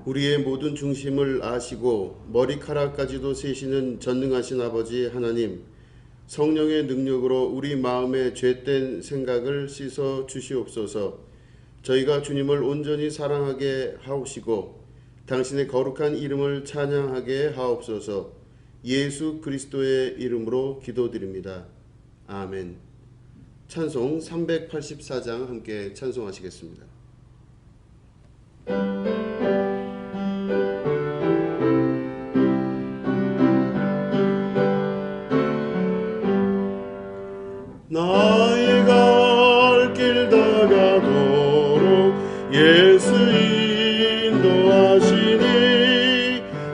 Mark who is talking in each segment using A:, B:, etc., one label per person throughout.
A: 우리의 모든 중심을 아시고 머리카락까지도 세시는 전능하신 아버지 하나님, 성령의 능력으로 우리 마음의 죄된 생각을 씻어 주시옵소서. 저희가 주님을 온전히 사랑하게 하옵시고 당신의 거룩한 이름을 찬양하게 하옵소서. 예수 그리스도의 이름으로 기도드립니다. 아멘. 찬송 384장 함께 찬송하시겠습니다. 나의 갈 길 다가도록 예수 인도하시니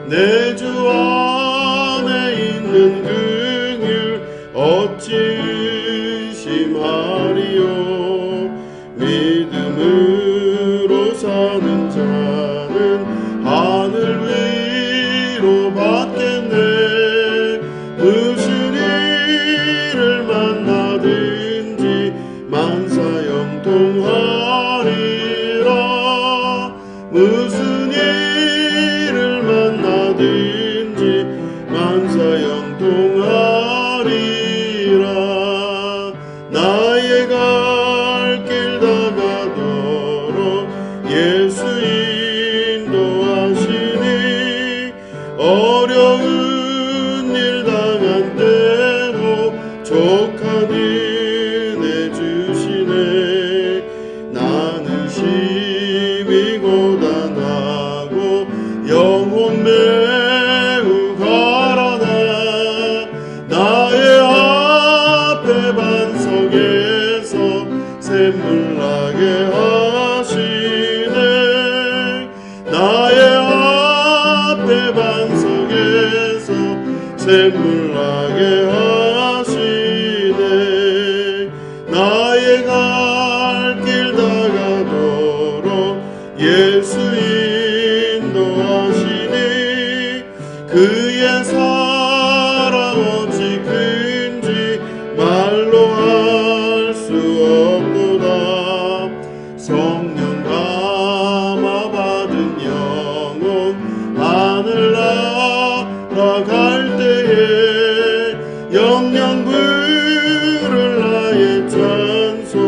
A: 내 주 안에 있는 긍휼 어찌 의심하리요. 믿음으로 사는 자는 하늘 위로 받겠네. 무슨 일을 만나든지 만사형통하리라. 무슨 일을 만나든지 만사형통하리라. 나의 갈 길 다가도록 예수 인도하시니 어려운 일 당한 때도 족한 은혜 주시네. 나는 심히 고단하고 영혼 매우 가라나. 나의 앞에 반석에서 샘물 나게 하시네. 나의 앞에 반석에서 샘물 나게 하시네. 나의 갈 길 다가도록 예수 인도하시니 그의 사랑 어찌 큰지 말로 할 수 없도다. 성령 감화 받은 영혼 하늘 날아갈 때에 영영 부를 나의 찬송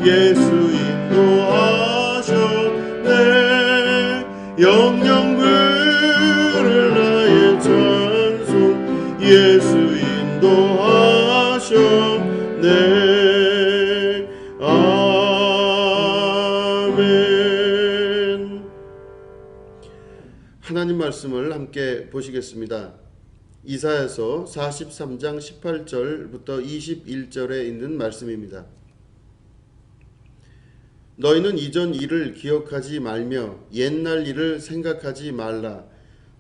A: 예수 인도하셨네. 영영 부를 나의 찬송 예수 인도하셨네. 아멘. 하나님 말씀을 함께 보시겠습니다. 이사야서 43장 18절부터 21절에 있는 말씀입니다. 너희는 이전 일을 기억하지 말며 옛날 일을 생각하지 말라.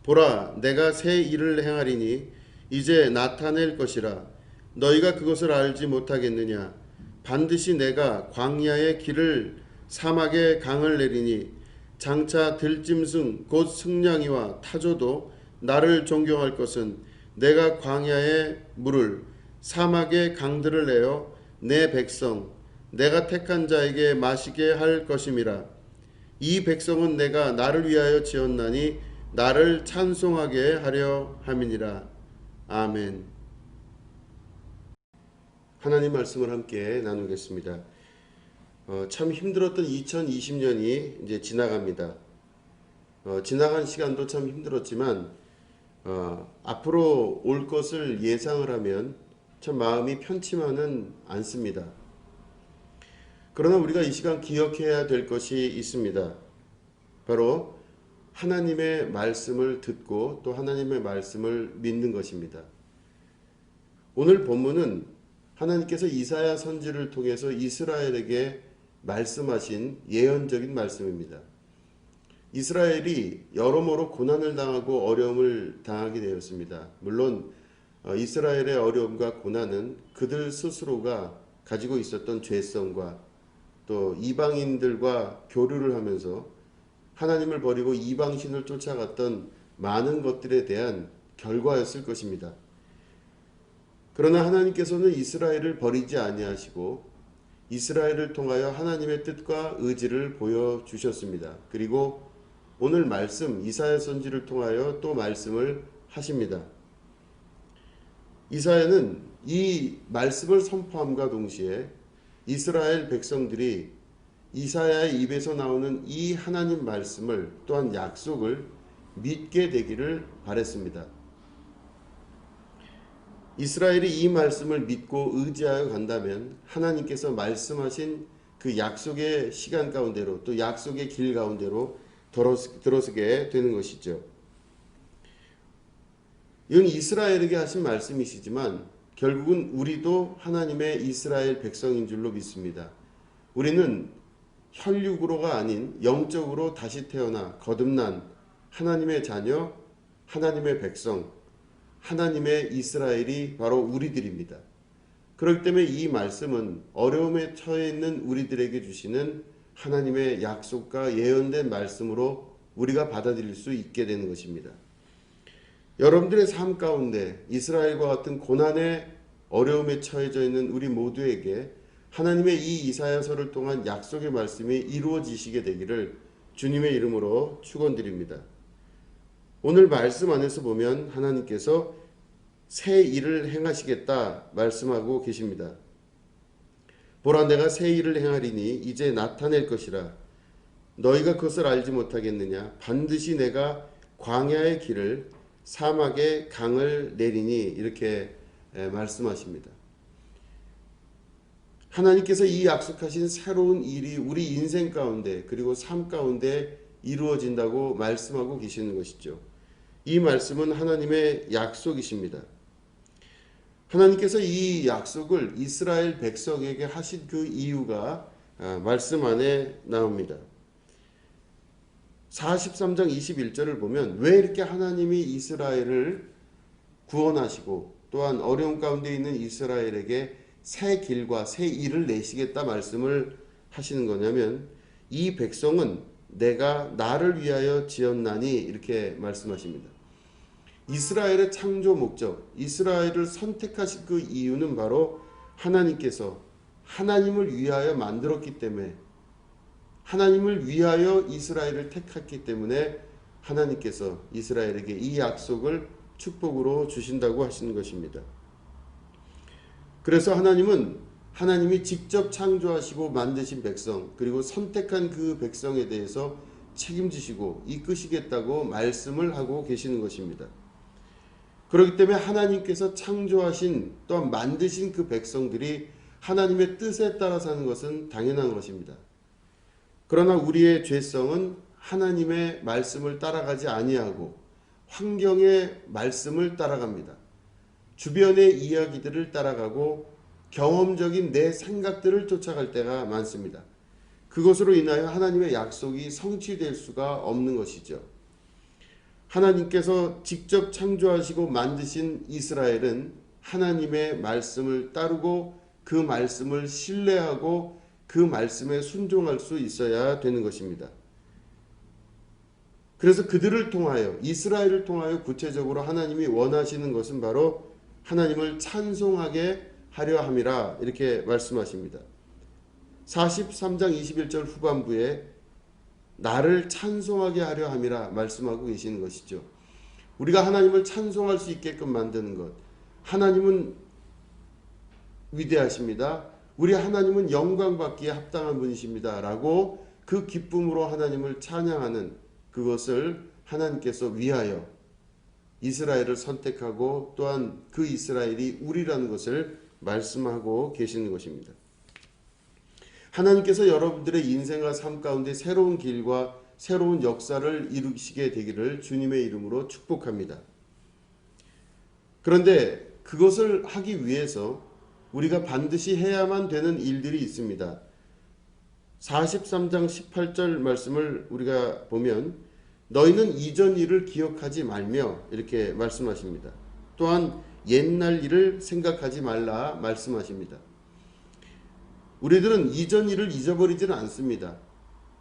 A: 보라, 내가 새 일을 행하리니 이제 나타낼 것이라. 너희가 그것을 알지 못하겠느냐. 반드시 내가 광야의 길을 사막에 강을 내리니 장차 들짐승 곧 승냥이와 타조도 나를 존경할 것은 내가 광야의 물을 사막의 강들을 내어 내 백성 내가 택한 자에게 마시게 할 것임이라. 이 백성은 내가 나를 위하여 지었나니 나를 찬송하게 하려 함이니라. 아멘. 하나님 말씀을 함께 나누겠습니다. 참 힘들었던 2020년이 이제 지나갑니다. 지나간 시간도 참 힘들었지만 앞으로 올 것을 예상을 하면 참 마음이 편치만은 않습니다. 그러나 우리가 이 시간 기억해야 될 것이 있습니다. 바로 하나님의 말씀을 듣고 또 하나님의 말씀을 믿는 것입니다. 오늘 본문은 하나님께서 이사야 선지를 통해서 이스라엘에게 말씀하신 예언적인 말씀입니다. 이스라엘이 여러모로 고난을 당하고 어려움을 당하게 되었습니다. 물론 이스라엘의 어려움과 고난은 그들 스스로가 가지고 있었던 죄성과 또 이방인들과 교류를 하면서 하나님을 버리고 이방신을 쫓아갔던 많은 것들에 대한 결과였을 것입니다. 그러나 하나님께서는 이스라엘을 버리지 아니하시고 이스라엘을 통하여 하나님의 뜻과 의지를 보여주셨습니다. 그리고 오늘 말씀 이사야 선지를 통하여 또 말씀을 하십니다. 이사야는 이 말씀을 선포함과 동시에 이스라엘 백성들이 이사야의 입에서 나오는 이 하나님 말씀을 또한 약속을 믿게 되기를 바랬습니다. 이스라엘이 이 말씀을 믿고 의지하여 간다면 하나님께서 말씀하신 그 약속의 시간 가운데로 또 약속의 길 가운데로 들어서게 되는 것이죠. 이건 이스라엘에게 하신 말씀이시지만 결국은 우리도 하나님의 이스라엘 백성인 줄로 믿습니다. 우리는 혈육으로가 아닌 영적으로 다시 태어나 거듭난 하나님의 자녀, 하나님의 백성, 하나님의 이스라엘이 바로 우리들입니다. 그렇기 때문에 이 말씀은 어려움에 처해 있는 우리들에게 주시는 하나님의 약속과 예언된 말씀으로 우리가 받아들일 수 있게 되는 것입니다. 여러분들의 삶 가운데 이스라엘과 같은 고난의 어려움에 처해져 있는 우리 모두에게 하나님의 이 이사야서를 통한 약속의 말씀이 이루어지시게 되기를 주님의 이름으로 축원드립니다. 오늘 말씀 안에서 보면 하나님께서 새 일을 행하시겠다 말씀하고 계십니다. 보라, 내가 새 일을 행하리니 이제 나타낼 것이라. 너희가 그것을 알지 못하겠느냐? 반드시 내가 광야의 길을 사막의 강을 내리니, 이렇게 말씀하십니다. 하나님께서 이 약속하신 새로운 일이 우리 인생 가운데 그리고 삶 가운데 이루어진다고 말씀하고 계시는 것이죠. 이 말씀은 하나님의 약속이십니다. 하나님께서 이 약속을 이스라엘 백성에게 하신 그 이유가 말씀 안에 나옵니다. 43장 21절을 보면 왜 이렇게 하나님이 이스라엘을 구원하시고 또한 어려움 가운데 있는 이스라엘에게 새 길과 새 일을 내시겠다 말씀을 하시는 거냐면, 이 백성은 내가 나를 위하여 지었나니, 이렇게 말씀하십니다. 이스라엘의 창조 목적, 이스라엘을 선택하신 그 이유는 바로 하나님께서 하나님을 위하여 만들었기 때문에, 하나님을 위하여 이스라엘을 택했기 때문에 하나님께서 이스라엘에게 이 약속을 축복으로 주신다고 하시는 것입니다. 그래서 하나님이 직접 창조하시고 만드신 백성, 그리고 선택한 그 백성에 대해서 책임지시고 이끄시겠다고 말씀을 하고 계시는 것입니다. 그렇기 때문에 하나님께서 창조하신 또한 만드신 그 백성들이 하나님의 뜻에 따라 사는 것은 당연한 것입니다. 그러나 우리의 죄성은 하나님의 말씀을 따라가지 아니하고 환경의 말씀을 따라갑니다. 주변의 이야기들을 따라가고 경험적인 내 생각들을 쫓아갈 때가 많습니다. 그것으로 인하여 하나님의 약속이 성취될 수가 없는 것이죠. 하나님께서 직접 창조하시고 만드신 이스라엘은 하나님의 말씀을 따르고 그 말씀을 신뢰하고 그 말씀에 순종할 수 있어야 되는 것입니다. 그래서 그들을 통하여, 이스라엘을 통하여 구체적으로 하나님이 원하시는 것은 바로 하나님을 찬송하게 하려 함이라, 이렇게 말씀하십니다. 43장 21절 후반부에 나를 찬송하게 하려 함이라 말씀하고 계시는 것이죠. 우리가 하나님을 찬송할 수 있게끔 만드는 것, 하나님은 위대하십니다. 우리 하나님은 영광받기에 합당한 분이십니다 라고 그 기쁨으로 하나님을 찬양하는 그것을 하나님께서 위하여 이스라엘을 선택하고 또한 그 이스라엘이 우리라는 것을 말씀하고 계시는 것입니다. 하나님께서 여러분들의 인생과 삶 가운데 새로운 길과 새로운 역사를 이루시게 되기를 주님의 이름으로 축복합니다. 그런데 그것을 하기 위해서 우리가 반드시 해야만 되는 일들이 있습니다. 43장 18절 말씀을 우리가 보면 너희는 이전 일을 기억하지 말며, 이렇게 말씀하십니다. 또한 옛날 일을 생각하지 말라 말씀하십니다. 우리들은 이전 일을 잊어버리지는 않습니다.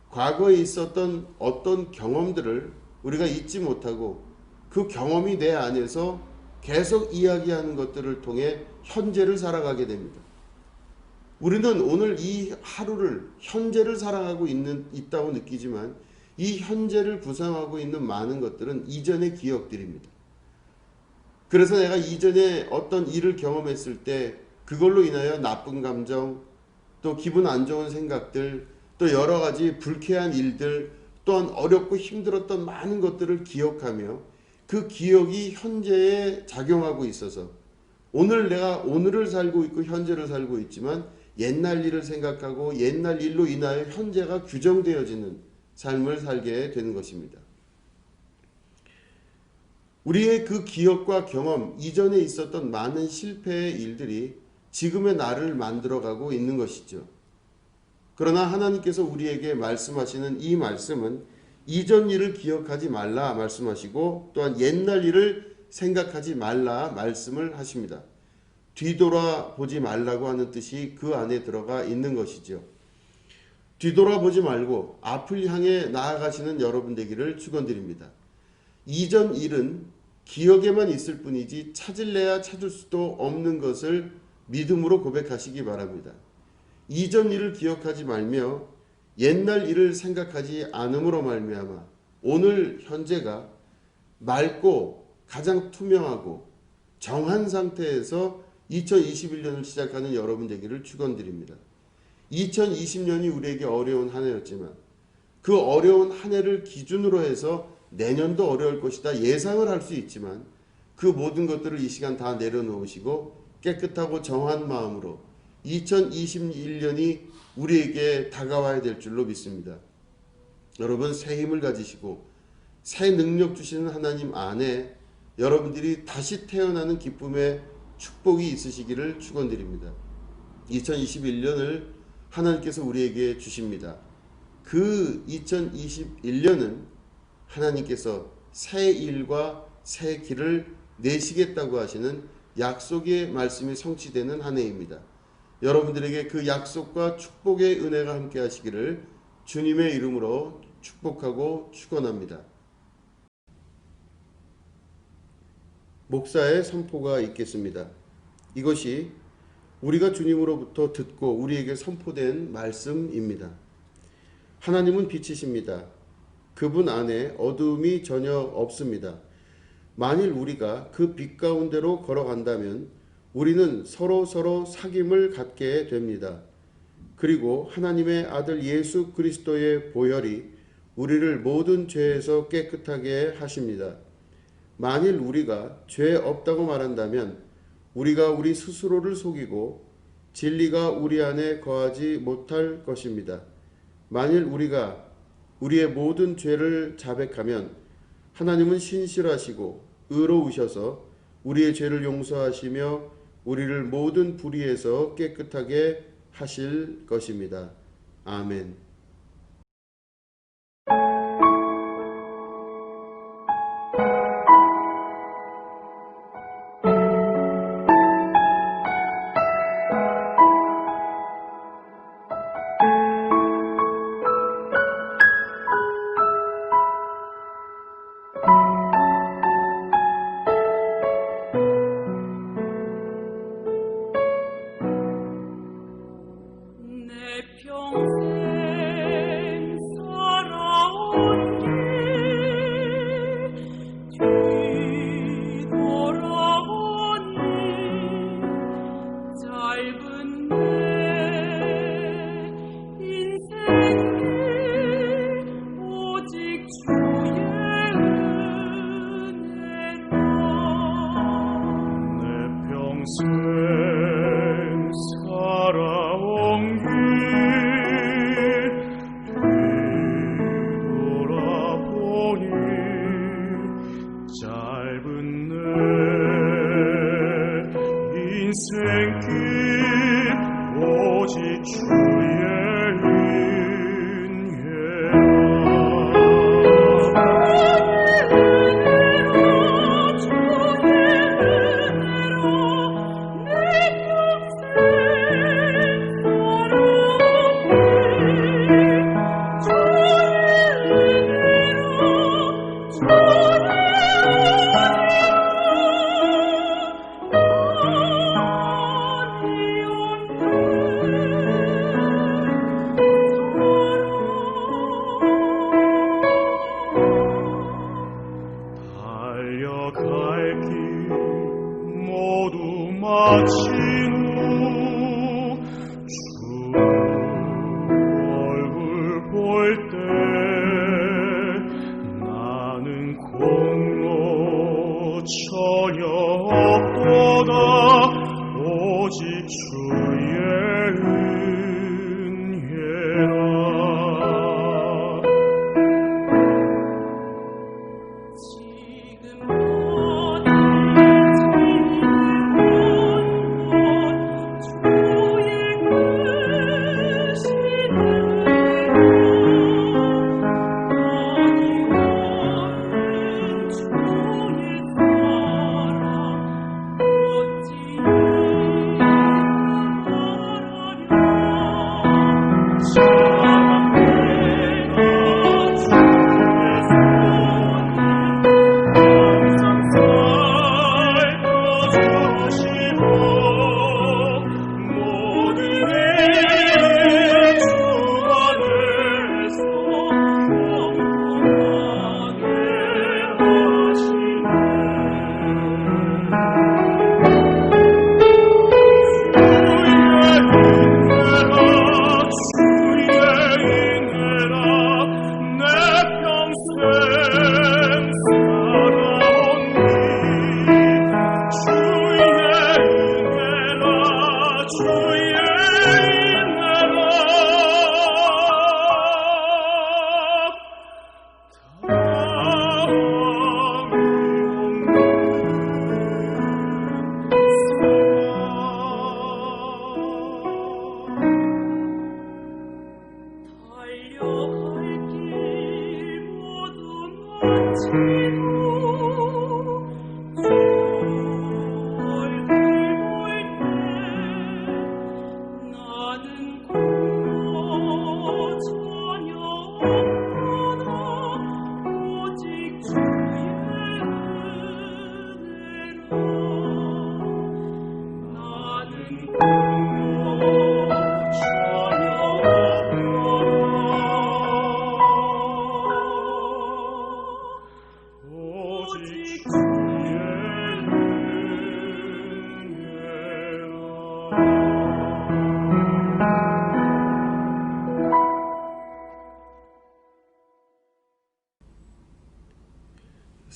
A: 과거에 있었던 어떤 경험들을 우리가 잊지 못하고 그 경험이 내 안에서 계속 이야기하는 것들을 통해 현재를 살아가게 됩니다. 우리는 오늘 이 하루를, 현재를 살아가고 있다고 느끼지만 이 현재를 구성하고 있는 많은 것들은 이전의 기억들입니다. 그래서 내가 이전에 어떤 일을 경험했을 때 그걸로 인하여 나쁜 감정, 또 기분 안 좋은 생각들, 또 여러 가지 불쾌한 일들, 또한 어렵고 힘들었던 많은 것들을 기억하며 그 기억이 현재에 작용하고 있어서 오늘 내가 오늘을 살고 있고 현재를 살고 있지만 옛날 일을 생각하고 옛날 일로 인하여 현재가 규정되어지는 삶을 살게 되는 것입니다. 우리의 그 기억과 경험, 이전에 있었던 많은 실패의 일들이 지금의 나를 만들어가고 있는 것이죠. 그러나 하나님께서 우리에게 말씀하시는 이 말씀은 이전 일을 기억하지 말라 말씀하시고 또한 옛날 일을 생각하지 말라 말씀을 하십니다. 뒤돌아보지 말라고 하는 뜻이 그 안에 들어가 있는 것이죠. 뒤돌아보지 말고 앞을 향해 나아가시는 여러분 되기를 축원드립니다. 이전 일은 기억에만 있을 뿐이지 찾을래야 찾을 수도 없는 것을 믿음으로 고백하시기 바랍니다. 이전 일을 기억하지 말며 옛날 일을 생각하지 않음으로 말미암아 오늘 현재가 맑고 가장 투명하고 정한 상태에서 2021년을 시작하는 여러분 되기를 축원드립니다. 2020년이 우리에게 어려운 한 해였지만 그 어려운 한 해를 기준으로 해서 내년도 어려울 것이다 예상을 할 수 있지만 그 모든 것들을 이 시간 다 내려놓으시고 깨끗하고 정한 마음으로 2021년이 우리에게 다가와야 될 줄로 믿습니다. 여러분 새 힘을 가지시고 새 능력 주시는 하나님 안에 여러분들이 다시 태어나는 기쁨의 축복이 있으시기를 축원드립니다. 2021년을 하나님께서 우리에게 주십니다. 그 2021년은 하나님께서 새 일과 새 길을 내시겠다고 하시는 약속의 말씀이 성취되는 한 해입니다. 여러분들에게 그 약속과 축복의 은혜가 함께 하시기를 주님의 이름으로 축복하고 축원합니다. 목사의 선포가 있겠습니다. 이것이 우리가 주님으로부터 듣고 우리에게 선포된 말씀입니다. 하나님은 빛이십니다. 그분 안에 어두움이 전혀 없습니다. 만일 우리가 그 빛 가운데로 걸어간다면 우리는 서로 사귐을 갖게 됩니다. 그리고 하나님의 아들 예수 그리스도의 보혈이 우리를 모든 죄에서 깨끗하게 하십니다. 만일 우리가 죄 없다고 말한다면 우리가 우리 스스로를 속이고 진리가 우리 안에 거하지 못할 것입니다. 만일 우리가 우리의 모든 죄를 자백하면 하나님은 신실하시고 의로우셔서 우리의 죄를 용서하시며 우리를 모든 불의에서 깨끗하게 하실 것입니다. 아멘.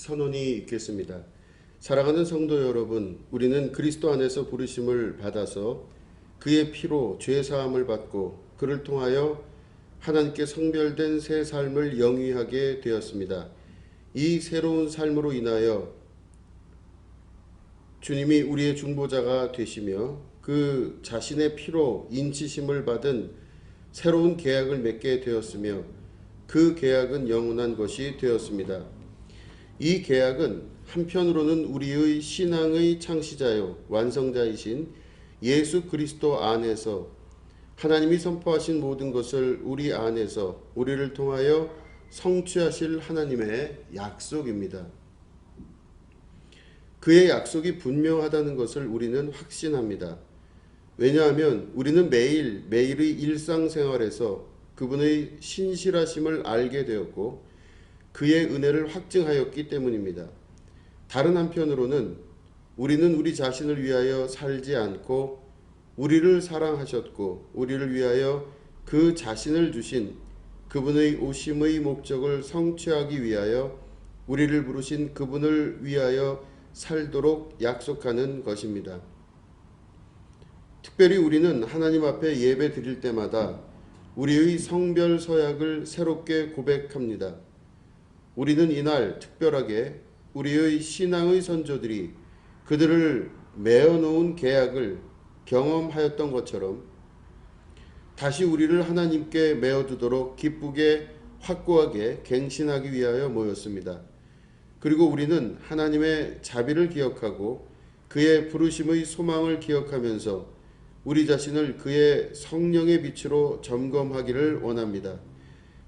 A: 선언이 있겠습니다. 사랑하는 성도 여러분, 우리는 그리스도 안에서 부르심을 받아서 그의 피로 죄 사함을 받고 그를 통하여 하나님께 성별된 새 삶을 영위하게 되었습니다. 이 새로운 삶으로 인하여 주님이 우리의 중보자가 되시며 그 자신의 피로 인치심을 받은 새로운 계약을 맺게 되었으며 그 계약은 영원한 것이 되었습니다. 이 계약은 한편으로는 우리의 신앙의 창시자요 완성자이신 예수 그리스도 안에서 하나님이 선포하신 모든 것을 우리 안에서 우리를 통하여 성취하실 하나님의 약속입니다. 그의 약속이 분명하다는 것을 우리는 확신합니다. 왜냐하면 우리는 매일의 일상생활에서 그분의 신실하심을 알게 되었고 그의 은혜를 확증하였기 때문입니다. 다른 한편으로는 우리는 우리 자신을 위하여 살지 않고 우리를 사랑하셨고 우리를 위하여 그 자신을 주신 그분의 오심의 목적을 성취하기 위하여 우리를 부르신 그분을 위하여 살도록 약속하는 것입니다. 특별히 우리는 하나님 앞에 예배 드릴 때마다 우리의 성별 서약을 새롭게 고백합니다. 우리는 이날 특별하게 우리의 신앙의 선조들이 그들을 메어놓은 계약을 경험하였던 것처럼 다시 우리를 하나님께 메어두도록 기쁘게 확고하게 갱신하기 위하여 모였습니다. 그리고 우리는 하나님의 자비를 기억하고 그의 부르심의 소망을 기억하면서 우리 자신을 그의 성령의 빛으로 점검하기를 원합니다.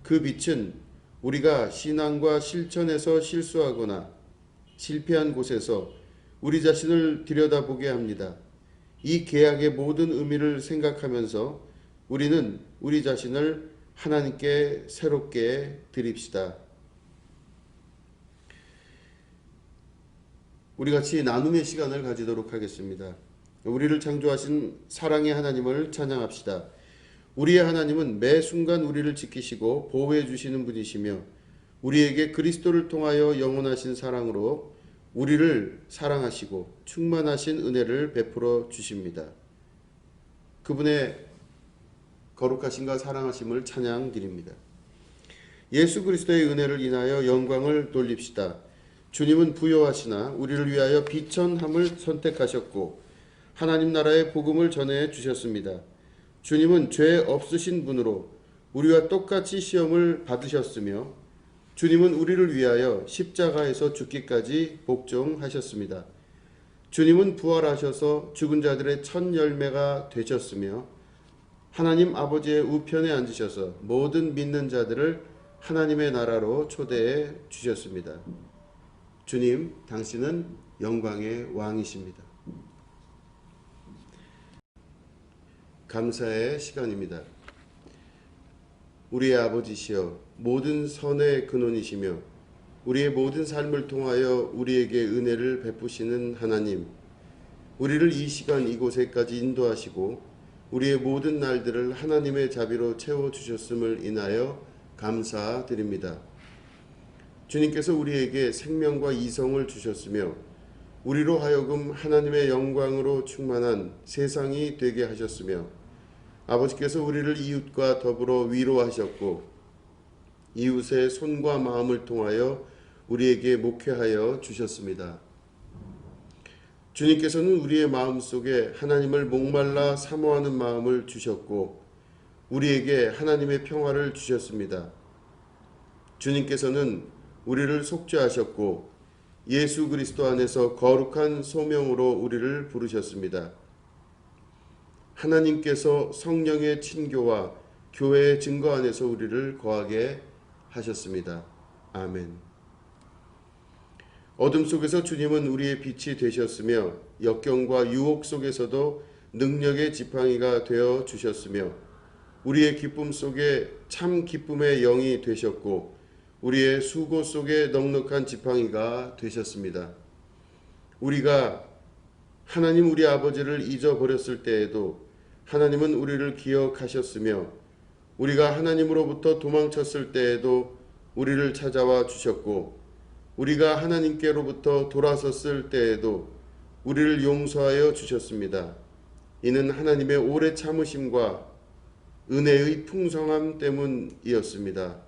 A: 그 빛은 우리가 신앙과 실천에서 실수하거나 실패한 곳에서 우리 자신을 들여다보게 합니다. 이 계약의 모든 의미를 생각하면서 우리는 우리 자신을 하나님께 새롭게 드립시다. 우리 같이 나눔의 시간을 가지도록 하겠습니다. 우리를 창조하신 사랑의 하나님을 찬양합시다. 우리의 하나님은 매 순간 우리를 지키시고 보호해 주시는 분이시며 우리에게 그리스도를 통하여 영원하신 사랑으로 우리를 사랑하시고 충만하신 은혜를 베풀어 주십니다. 그분의 거룩하심과 사랑하심을 찬양드립니다. 예수 그리스도의 은혜를 인하여 영광을 돌립시다. 주님은 부요하시나 우리를 위하여 비천함을 선택하셨고 하나님 나라의 복음을 전해 주셨습니다. 주님은 죄 없으신 분으로 우리와 똑같이 시험을 받으셨으며 주님은 우리를 위하여 십자가에서 죽기까지 복종하셨습니다. 주님은 부활하셔서 죽은 자들의 첫 열매가 되셨으며 하나님 아버지의 우편에 앉으셔서 모든 믿는 자들을 하나님의 나라로 초대해 주셨습니다. 주님, 당신은 영광의 왕이십니다. 감사의 시간입니다. 우리의 아버지시여 모든 선의 근원이시며 우리의 모든 삶을 통하여 우리에게 은혜를 베푸시는 하나님, 우리를 이 시간 이곳에까지 인도하시고 우리의 모든 날들을 하나님의 자비로 채워주셨음을 인하여 감사드립니다. 주님께서 우리에게 생명과 이성을 주셨으며 우리로 하여금 하나님의 영광으로 충만한 세상이 되게 하셨으며 아버지께서 우리를 이웃과 더불어 위로하셨고 이웃의 손과 마음을 통하여 우리에게 목회하여 주셨습니다. 주님께서는 우리의 마음속에 하나님을 목말라 사모하는 마음을 주셨고 우리에게 하나님의 평화를 주셨습니다. 주님께서는 우리를 속죄하셨고 예수 그리스도 안에서 거룩한 소명으로 우리를 부르셨습니다. 하나님께서 성령의 친교와 교회의 증거 안에서 우리를 거하게 하셨습니다. 아멘. 어둠 속에서 주님은 우리의 빛이 되셨으며 역경과 유혹 속에서도 능력의 지팡이가 되어 주셨으며 우리의 기쁨 속에 참 기쁨의 영이 되셨고 우리의 수고 속에 넉넉한 지팡이가 되셨습니다. 우리가 하나님 우리 아버지를 잊어버렸을 때에도 하나님은 우리를 기억하셨으며 우리가 하나님으로부터 도망쳤을 때에도 우리를 찾아와 주셨고 우리가 하나님께로부터 돌아섰을 때에도 우리를 용서하여 주셨습니다. 이는 하나님의 오래 참으심과 은혜의 풍성함 때문이었습니다.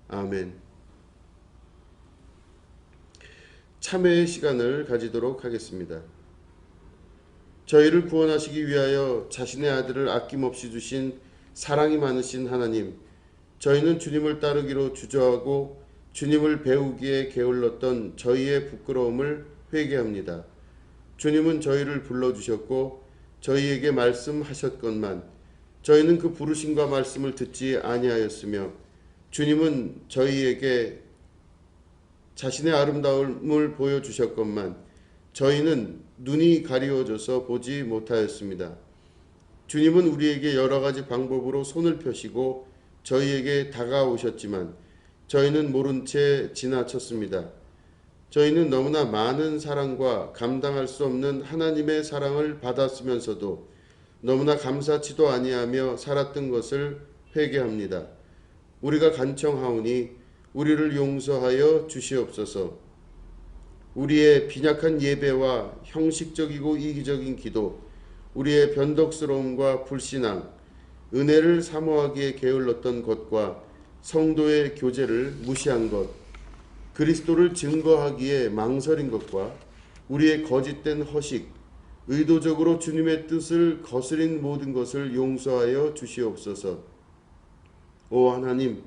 A: 아멘. 참회의 시간을 가지도록 하겠습니다. 저희를 구원하시기 위하여 자신의 아들을 아낌없이 주신 사랑이 많으신 하나님, 저희는 주님을 따르기로 주저하고 주님을 배우기에 게을렀던 저희의 부끄러움을 회개합니다. 주님은 저희를 불러주셨고 저희에게 말씀하셨건만 저희는 그 부르심과 말씀을 듣지 아니하였으며 주님은 저희에게 자신의 아름다움을 보여주셨건만 저희는 눈이 가리워져서 보지 못하였습니다. 주님은 우리에게 여러 가지 방법으로 손을 펴시고 저희에게 다가오셨지만 저희는 모른 채 지나쳤습니다. 저희는 너무나 많은 사랑과 감당할 수 없는 하나님의 사랑을 받았으면서도 너무나 감사치도 아니하며 살았던 것을 회개합니다. 우리가 간청하오니 우리를 용서하여 주시옵소서. 우리의 빈약한 예배와 형식적이고 이기적인 기도, 우리의 변덕스러움과 불신앙, 은혜를 사모하기에 게을렀던 것과 성도의 교제를 무시한 것, 그리스도를 증거하기에 망설인 것과 우리의 거짓된 허식, 의도적으로 주님의 뜻을 거스린 모든 것을 용서하여 주시옵소서. 오 하나님,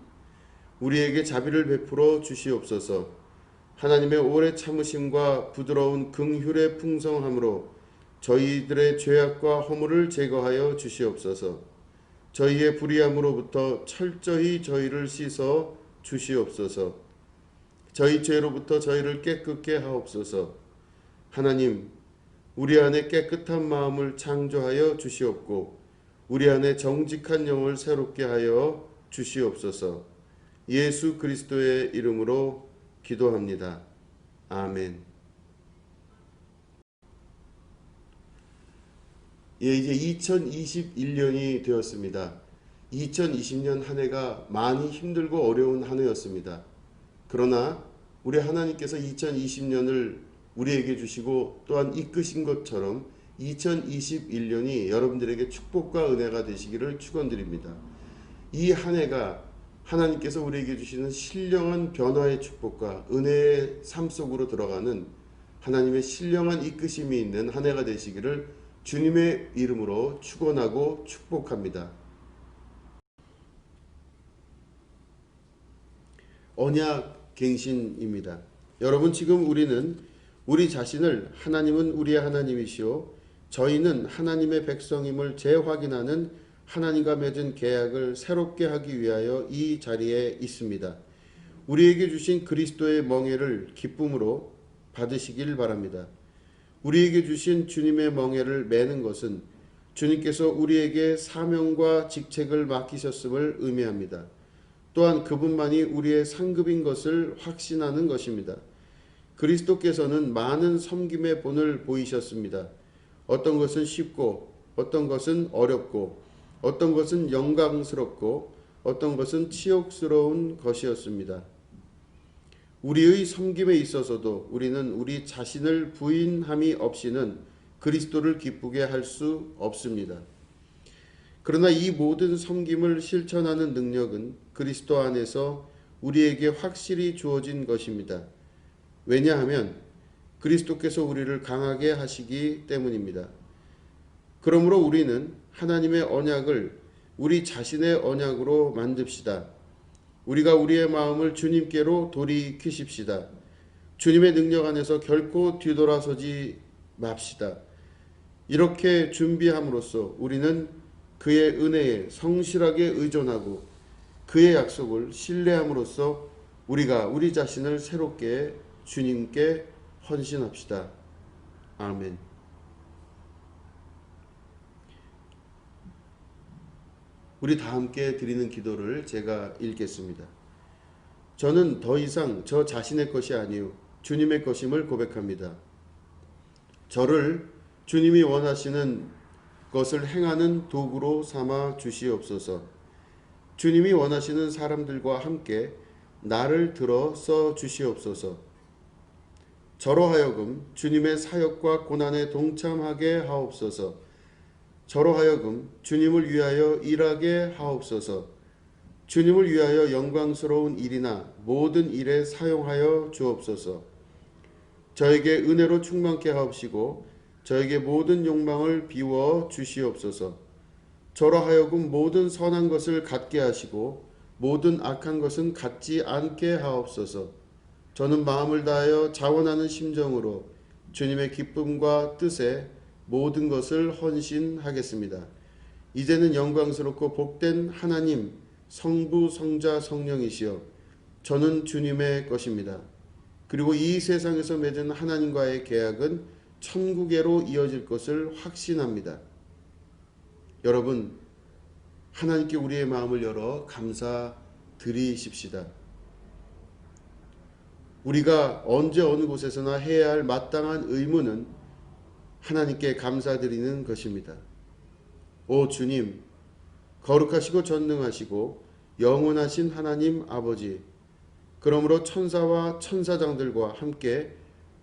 A: 우리에게 자비를 베풀어 주시옵소서. 하나님의 오래 참으심과 부드러운 긍휼의 풍성함으로 저희들의 죄악과 허물을 제거하여 주시옵소서. 저희의 불의함으로부터 철저히 저희를 씻어 주시옵소서. 저희 죄로부터 저희를 깨끗게 하옵소서. 하나님, 우리 안에 깨끗한 마음을 창조하여 주시옵고 우리 안에 정직한 영을 새롭게 하여 주시옵소서. 예수 그리스도의 이름으로 기도합니다. 아멘. 예, 이제 2021년이 되었습니다. 2020년 한 해가 많이 힘들고 어려운 한 해였습니다. 그러나 우리 하나님께서 2020년을 우리에게 주시고 또한 이끄신 것처럼 2021년이 여러분들에게 축복과 은혜가 되시기를 축원드립니다. 이 한 해가 하나님께서 우리에게 주시는 신령한 변화의 축복과 은혜의 삶 속으로 들어가는 하나님의 신령한 이끄심이 있는 한 해가 되시기를 주님의 이름으로 축원하고 축복합니다. 언약 갱신입니다. 여러분, 지금 우리는 우리 자신을 하나님은 우리의 하나님이시오 저희는 하나님의 백성임을 재확인하는 하나님과 맺은 계약을 새롭게 하기 위하여 이 자리에 있습니다. 우리에게 주신 그리스도의 멍에를 기쁨으로 받으시길 바랍니다. 우리에게 주신 주님의 멍에를 매는 것은 주님께서 우리에게 사명과 직책을 맡기셨음을 의미합니다. 또한 그분만이 우리의 상급인 것을 확신하는 것입니다. 그리스도께서는 많은 섬김의 본을 보이셨습니다. 어떤 것은 쉽고 어떤 것은 어렵고 어떤 것은 영광스럽고 어떤 것은 치욕스러운 것이었습니다. 우리의 섬김에 있어서도 우리는 우리 자신을 부인함이 없이는 그리스도를 기쁘게 할 수 없습니다. 그러나 이 모든 섬김을 실천하는 능력은 그리스도 안에서 우리에게 확실히 주어진 것입니다. 왜냐하면 그리스도께서 우리를 강하게 하시기 때문입니다. 그러므로 우리는 하나님의 언약을 우리 자신의 언약으로 만듭시다. 우리가 우리의 마음을 주님께로 돌이키십시다. 주님의 능력 안에서 결코 뒤돌아서지 맙시다. 이렇게 준비함으로써 우리는 그의 은혜에 성실하게 의존하고 그의 약속을 신뢰함으로써 우리가 우리 자신을 새롭게 주님께 헌신합시다. 아멘. 우리 다 함께 드리는 기도를 제가 읽겠습니다. 저는 더 이상 저 자신의 것이 아니요 주님의 것임을 고백합니다. 저를 주님이 원하시는 것을 행하는 도구로 삼아 주시옵소서. 주님이 원하시는 사람들과 함께 나를 들어 써 주시옵소서. 저로 하여금 주님의 사역과 고난에 동참하게 하옵소서. 저로 하여금 주님을 위하여 일하게 하옵소서. 주님을 위하여 영광스러운 일이나 모든 일에 사용하여 주옵소서. 저에게 은혜로 충만케 하옵시고 저에게 모든 욕망을 비워 주시옵소서. 저로 하여금 모든 선한 것을 갖게 하시고 모든 악한 것은 갖지 않게 하옵소서. 저는 마음을 다하여 자원하는 심정으로 주님의 기쁨과 뜻에 모든 것을 헌신하겠습니다. 이제는 영광스럽고 복된 하나님 성부 성자 성령이시여 저는 주님의 것입니다. 그리고 이 세상에서 맺은 하나님과의 계약은 천국에로 이어질 것을 확신합니다. 여러분, 하나님께 우리의 마음을 열어 감사드리십시다. 우리가 언제 어느 곳에서나 해야 할 마땅한 의무는 하나님께 감사드리는 것입니다. 오 주님, 거룩하시고 전능하시고 영원하신 하나님 아버지, 그러므로 천사와 천사장들과 함께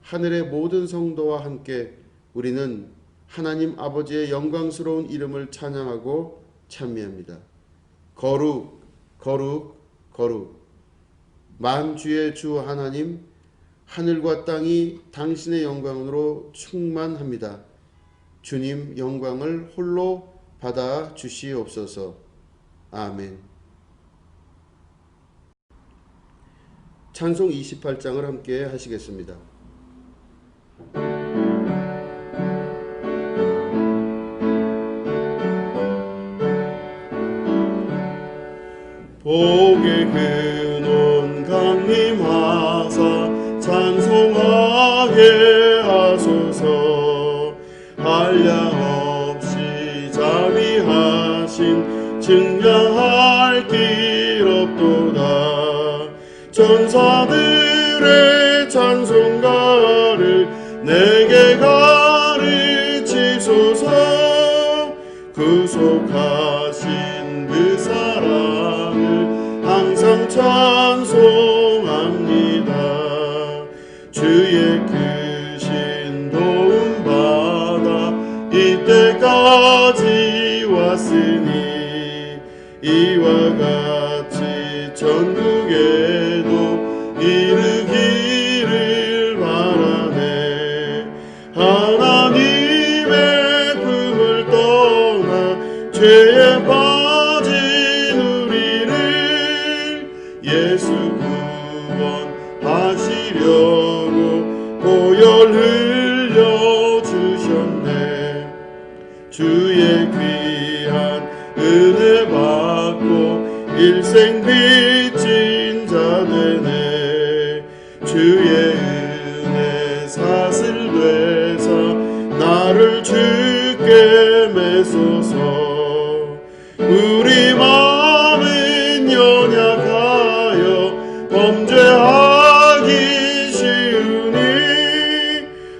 A: 하늘의 모든 성도와 함께 우리는 하나님 아버지의 영광스러운 이름을 찬양하고 찬미합니다. 거룩, 거룩, 거룩. 만주의 주 하나님, 하늘과 땅이 당신의 영광으로 충만합니다. 주님 영광을 홀로 받아 주시옵소서. 아멘. 찬송 28장을 함께 하시겠습니다.
B: 복의 근원 강림하사 찬송하게 하소서. 한량 없이 자비하신 증량할 길 없도다. 천사들의 찬송가를 내게 가르치소서. 구속하신 그 사랑을 항상 찬송합니다. 주의 크신 도움 받아 이때까지 왔으니 이와 같이 천국에도 이르기를 바라네. 하나님의 품을 떠나 죄에 빠진 우리를 예수 구원하시려고 보혈 흘려주셨네. 주의 귀한 은혜 받고 일생 빚진 자 되네. 주의 은혜 사슬 되사 나를 주께 매소서. 우리 마음은 연약하여 범죄하기 쉬우니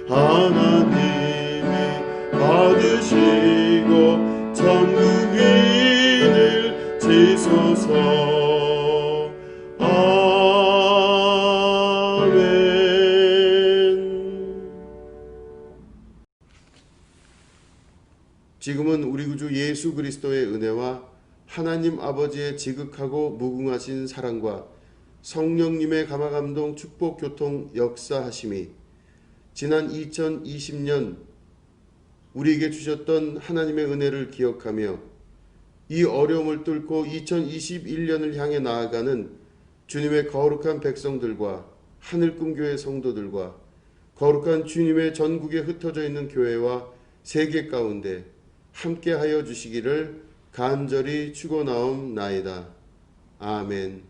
B: 하나님이 받으시고 천국인을 지소서.
A: 지금은 우리 구주 예수 그리스도의 은혜와 하나님 아버지의 지극하고 무궁하신 사랑과 성령님의 감화감동 축복 교통 역사하심이 지난 2020년 우리에게 주셨던 하나님의 은혜를 기억하며 이 어려움을 뚫고 2021년을 향해 나아가는 주님의 거룩한 백성들과 하늘꿈교회 성도들과 거룩한 주님의 전국에 흩어져 있는 교회와 세계 가운데 함께하여 주시기를 간절히 축원하옵나이다. 아멘.